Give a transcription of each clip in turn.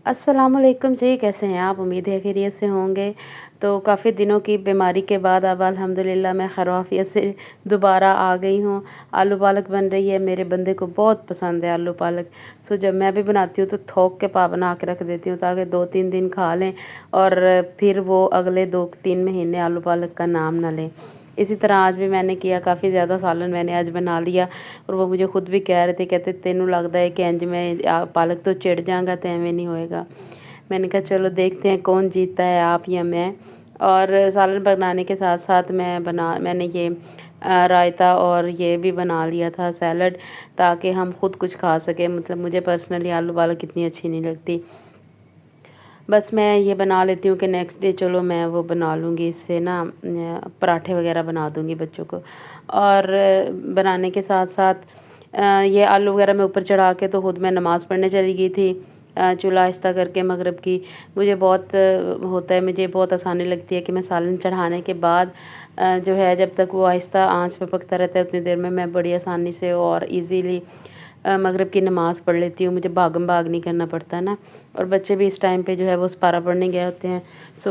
अस्सलाम वालेकुम जी, कैसे हैं आप? उम्मीद है खैरियत से होंगे। तो काफ़ी दिनों की बीमारी के बाद अब अल्हम्दुलिल्लाह मैं खैरियत से दोबारा आ गई हूँ। आलू पालक बन रही है, मेरे बंदे को बहुत पसंद है आलू पालक। जब मैं भी बनाती हूँ तो थोक के पा बना के रख देती हूँ ताकि 2-3 दिन खा लें और फिर वो अगले 2-3 महीने आलू पालक का नाम ना लें। इसी तरह आज भी मैंने किया, काफ़ी ज़्यादा सालन मैंने आज बना लिया और वो मुझे खुद भी कह रहे थे, कहते तेनू लगता है कि इंज में पालक तो चिढ़ जाएगा तो एवं नहीं होएगा। मैंने कहा चलो देखते हैं कौन जीतता है, आप या मैं। और सालन बनाने के साथ साथ मैंने ये रायता और ये भी बना लिया था सैलड, ताकि हम खुद कुछ खा सकें। मतलब मुझे पर्सनली आलू पालक इतनी अच्छी नहीं लगती, बस मैं ये बना लेती हूँ कि नेक्स्ट डे चलो मैं वो बना लूँगी, इससे ना पराठे वगैरह बना दूँगी बच्चों को। और बनाने के साथ साथ ये आलू वगैरह मैं ऊपर चढ़ा के तो खुद मैं नमाज़ पढ़ने चली गई थी। चूल्हा आहिस्ता करके मगरिब की मुझे बहुत होता है, मुझे बहुत आसानी लगती है कि मैं सालन चढ़ाने के बाद जो है जब तक वो आहिस्ता आंच पे पकता रहता है उतनी देर में मैं बड़ी आसानी से और इजीली मगरिब की नमाज़ पढ़ लेती हूँ। मुझे भागम भाग नहीं करना पड़ता ना। और बच्चे भी इस टाइम पे जो है वो सपारा पढ़ने गए होते हैं।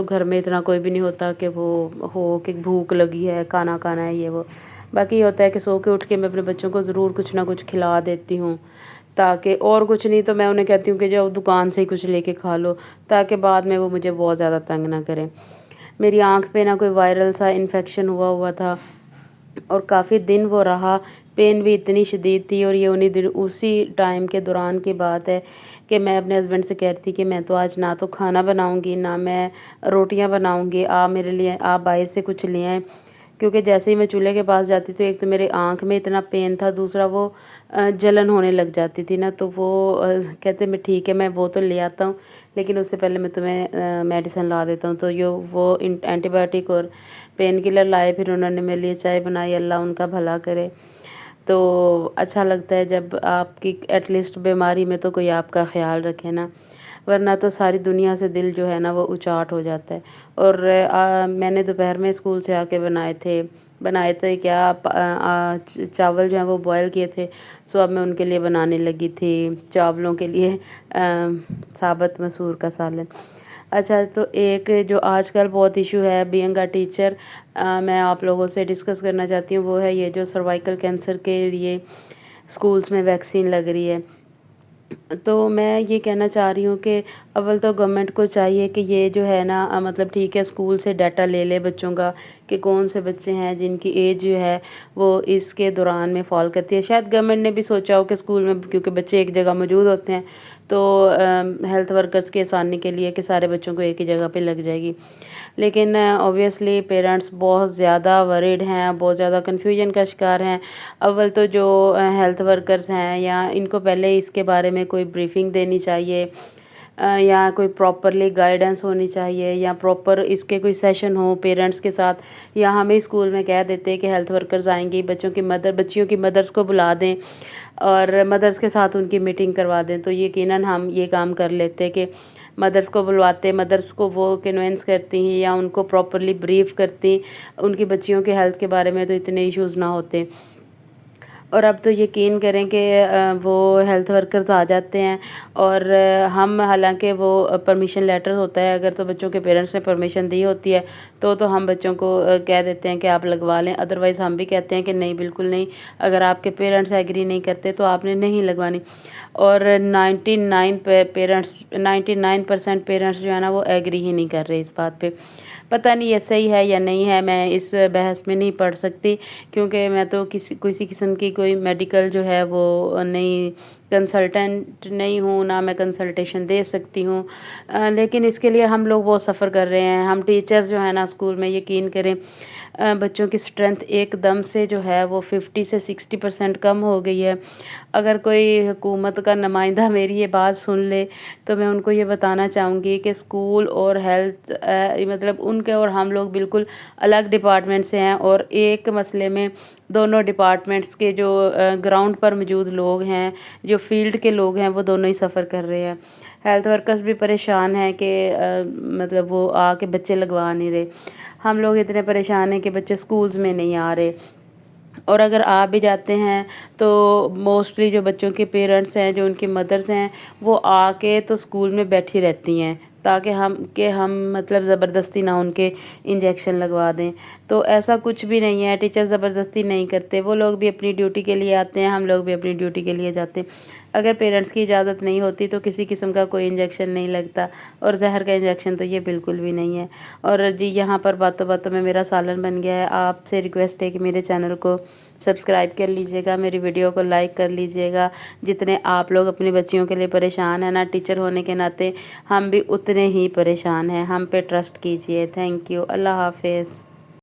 घर में इतना कोई भी नहीं होता कि वो हो कि भूख लगी है, खाना खाना है, ये वो। बाकी ये होता है कि सो के उठ के मैं अपने बच्चों को ज़रूर कुछ ना कुछ खिला देती हूँ, ताकि और कुछ नहीं तो मैं उन्हें कहती हूँ कि जाओ दुकान से ही कुछ लेके खा लो, ताकि बाद में वो मुझे बहुत ज़्यादा तंग ना करें। मेरी आँख पे ना कोई वायरल सा इन्फेक्शन हुआ हुआ था और काफ़ी दिन वो रहा। पेन भी इतनी शदीद थी और ये उन्हीं दिन उसी टाइम के दौरान की बात है कि मैं अपने हस्बैंड से कह रही थी कि मैं तो आज ना तो खाना बनाऊंगी ना मैं रोटियां बनाऊंगी, आप मेरे लिए आप बाहर से कुछ ले आएँ। क्योंकि जैसे ही मैं चूल्हे के पास जाती तो एक तो मेरे आँख में इतना पेन था, दूसरा वो जलन होने लग जाती थी ना, तो वो कहते मैं ठीक है मैं वो तो ले आता हूँ, लेकिन उससे पहले मैं तुम्हें मेडिसिन ला देता हूँ। तो वो एंटीबायोटिक और पेन किलर लाए, फिर उन्होंने मेरे लिए चाय बनाई, अल्लाह उनका भला करे। तो अच्छा लगता है जब आपकी एटलीस्ट बीमारी में तो कोई आपका ख़्याल रखे ना, वरना तो सारी दुनिया से दिल जो है ना वो उचाट हो जाता है। और मैंने दोपहर में स्कूल से आके बनाए थे क्या चावल जो है वो बॉयल किए थे। अब मैं उनके लिए बनाने लगी थी चावलों के लिए साबुत मसूर का सालन। अच्छा, तो एक जो आजकल बहुत इशू है बीइंग अ टीचर, मैं आप लोगों से डिस्कस करना चाहती हूँ, वो है ये जो सर्वाइकल कैंसर के लिए स्कूल्स में वैक्सीन लग रही है। तो मैं ये कहना चाह रही हूँ कि अव्वल तो गवर्नमेंट को चाहिए कि ये जो है ना मतलब ठीक है स्कूल से डाटा ले ले बच्चों का कि कौन से बच्चे हैं जिनकी एज जो है वो इसके दौरान में फॉल करती है। शायद गवर्नमेंट ने भी सोचा हो कि स्कूल में क्योंकि बच्चे एक जगह मौजूद होते हैं तो हेल्थ वर्कर्स की आसानी के लिए कि सारे बच्चों को एक ही जगह पे लग जाएगी। लेकिन ऑब्वियसली पेरेंट्स बहुत ज़्यादा वरीड हैं, बहुत ज़्यादा कन्फ्यूजन का शिकार हैं। अव्वल तो जो हेल्थ वर्कर्स हैं या इनको पहले इसके बारे में कोई ब्रीफिंग देनी चाहिए, या कोई प्रॉपरली गाइडेंस होनी चाहिए, या प्रॉपर इसके कोई सेशन हो पेरेंट्स के साथ, या हमें स्कूल में कह देते हैं कि हेल्थ वर्कर्स आएंगी, बच्चियों की मदर्स को बुला दें और मदर्स के साथ उनकी मीटिंग करवा दें, तो यकीनन हम ये काम कर लेते कि मदर्स को बुलवाते, मदर्स को वो कन्विंस करती हैं या उनको प्रॉपरली ब्रीफ करती उनकी बच्चियों के हेल्थ के बारे में, तो इतने इश्यूज़ ना होते। और अब तो यकीन करें कि वो हेल्थ वर्कर्स आ जाते हैं और हम हालांकि वो परमिशन लेटर होता है, अगर तो बच्चों के पेरेंट्स ने परमिशन दी होती है तो हम बच्चों को कह देते हैं कि आप लगवा लें, अदरवाइज़ हम भी कहते हैं कि नहीं बिल्कुल नहीं, अगर आपके पेरेंट्स एग्री नहीं करते तो आपने नहीं लगवानी। और 99% पेरेंट्स जो है ना वो एग्री ही नहीं कर रहे इस बात पे। पता नहीं ये सही है या नहीं है, मैं इस बहस में नहीं पढ़ सकती क्योंकि मैं तो किसी किस्म की कोई मेडिकल जो है वो नहीं, कंसल्टेंट नहीं हूँ, ना मैं कंसल्टेशन दे सकती हूँ। लेकिन इसके लिए हम लोग बहुत सफ़र कर रहे हैं। हम टीचर्स जो है ना स्कूल में, यकीन करें बच्चों की स्ट्रेंथ एकदम से जो है वो 50 से 60% कम हो गई है। अगर कोई हुकूमत का नुमाइंदा मेरी ये बात सुन ले तो मैं उनको ये बताना चाहूँगी कि स्कूल और हेल्थ मतलब उनके और हम लोग बिल्कुल अलग डिपार्टमेंट से हैं और एक मसले में दोनों डिपार्टमेंट्स के जो ग्राउंड पर मौजूद लोग हैं, जो फील्ड के लोग हैं, वो दोनों ही सफ़र कर रहे हैं। हेल्थ वर्कर्स भी परेशान हैं कि मतलब वो आके बच्चे लगवा नहीं रहे। हम लोग इतने परेशान हैं कि बच्चे स्कूल्स में नहीं आ रहे। اور اگر آ بھی جاتے ہیں تو موسٹلی جو بچوں کے پیرنٹس ہیں، جو ان کی مدرس ہیں، وہ آ کے تو اسکول میں بیٹھی رہتی ہیں تاکہ ہم مطلب زبردستی نہ ان کے انجیکشن لگوا دیں۔ تو ایسا کچھ بھی نہیں ہے، ٹیچر زبردستی نہیں کرتے، وہ لوگ بھی اپنی ڈیوٹی کے لیے آتے ہیں، ہم لوگ بھی اپنی ڈیوٹی کے لیے جاتے ہیں۔ اگر پیرنٹس کی اجازت نہیں ہوتی تو کسی قسم کا کوئی انجیکشن نہیں لگتا، اور زہر کا انجیکشن تو یہ بالکل بھی نہیں ہے۔ اور جی یہاں پر باتوں باتوں میں میرا سالن بن گیا ہے۔ آپ سے ریکویسٹ ہے کہ میرے چینل کو سبسکرائب کر لیجئے گا، میری ویڈیو کو لائک کر لیجئے گا۔ جتنے آپ لوگ اپنی بچیوں کے لیے پریشان ہیں نا، ٹیچر ہونے کے ناطے ہم بھی اتنے ہی پریشان ہیں، ہم پہ ٹرسٹ کیجئے۔ تھینک یو، اللہ حافظ۔